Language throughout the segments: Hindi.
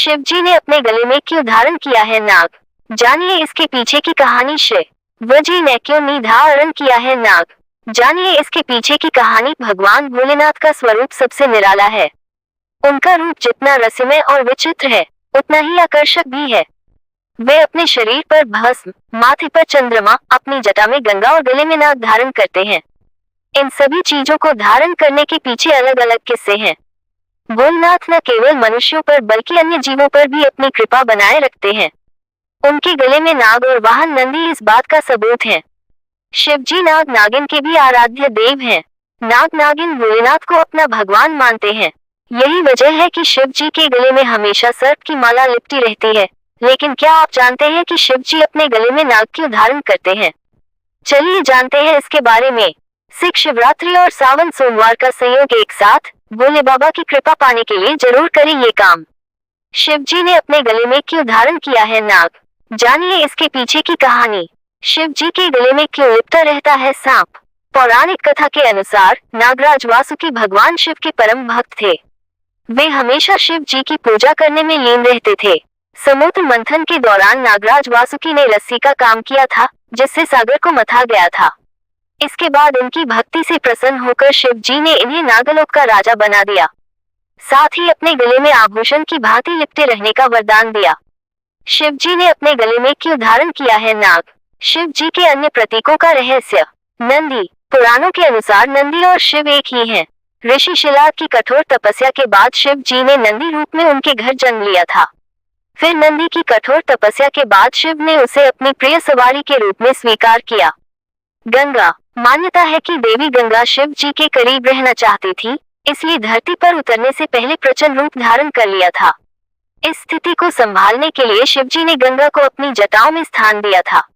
शिव जी ने अपने गले में क्यों धारण किया है नाग? जानिए इसके पीछे की कहानी। शिव जी ने क्यों निर्धारण किया है नाग? जानिए इसके पीछे की कहानी। भगवान भोलेनाथ का स्वरूप सबसे निराला है। उनका रूप जितना रसमय और विचित्र है, उतना ही आकर्षक भी है। वे अपने शरीर पर भस्म, माथे पर चंद्रमा, अपनी जटा में गंगा और गले में नाग धारण करते हैं। इन सभी चीजों को धारण करने के पीछे अलग अलग किस्से हैं। भोलेनाथ न केवल मनुष्यों पर बल्कि अन्य जीवों पर भी अपनी कृपा बनाए रखते हैं। उनके गले में नाग और वाहन नंदी इस बात का सबूत है। शिव जी नाग नागिन के भी आराध्य देव हैं। नाग नागिन भोलेनाथ को अपना भगवान मानते हैं। यही वजह है कि शिव जी के गले में हमेशा सर्प की माला लिपटी रहती है। लेकिन क्या आप जानते हैं कि शिव जी अपने गले में नाग क्यों धारण करते हैं? चलिए जानते हैं इसके बारे में। सिख शिवरात्रि और सावन सोमवार का संयोग एक साथ, भोले बाबा की कृपा पाने के लिए जरूर करें ये काम। शिव जी ने अपने गले में क्यों धारण किया है नाग? जानिए इसके पीछे की कहानी। शिव जी के गले में क्यों लिपटा रहता है सांप? पौराणिक कथा के अनुसार नागराज वासुकी भगवान शिव के परम भक्त थे। वे हमेशा शिव जी की पूजा करने में लीन रहते थे। समुद्र मंथन के दौरान नागराज वासुकी ने रस्सी का काम किया था, जिससे सागर को मथा गया था। इसके बाद इनकी भक्ति से प्रसन्न होकर शिव जी ने इन्हें नागलोक का राजा बना दिया। साथ ही अपने गले में आभूषण की भांति लिपटे रहने का वरदान दिया। शिव जी ने अपने गले में क्यों धारण किया है नाग? शिव जी के अन्य प्रतीकों का रहस्य। नंदी। पुराणों के अनुसार नंदी और शिव एक ही हैं। ऋषि शिलाद की कठोर तपस्या के बाद शिव जी ने नंदी रूप में उनके घर जन्म लिया था। फिर नंदी की कठोर तपस्या के बाद शिव ने उसे अपनी प्रिय सवारी के रूप में स्वीकार किया। गंगा। मान्यता है कि देवी गंगा शिव जी के करीब रहना चाहती थी, इसलिए धरती पर उतरने से पहले प्रचंड रूप धारण कर लिया था। इस स्थिति को संभालने के लिए शिव जी ने गंगा को अपनी जटाओं में स्थान दिया था।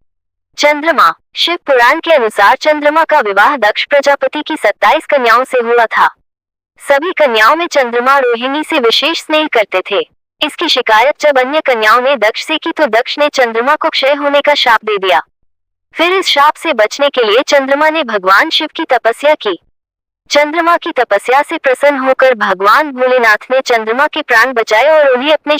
चंद्रमा। शिव पुराण के अनुसार चंद्रमा का विवाह दक्ष प्रजापति की 27 कन्याओं से हुआ था। सभी कन्याओं में चंद्रमा रोहिणी से विशेष स्नेह करते थे। इसकी शिकायत जब अन्य कन्याओं ने दक्ष से की तो दक्ष ने चंद्रमा को क्षय होने का शाप दे दिया। फिर इस शाप से बचने के लिए चंद्रमा ने भगवान शिव की तपस्या की। चंद्रमा की तपस्या से प्रसन्न होकर भगवान भोलेनाथ ने चंद्रमा के प्राण बचाए और उन्हें अपने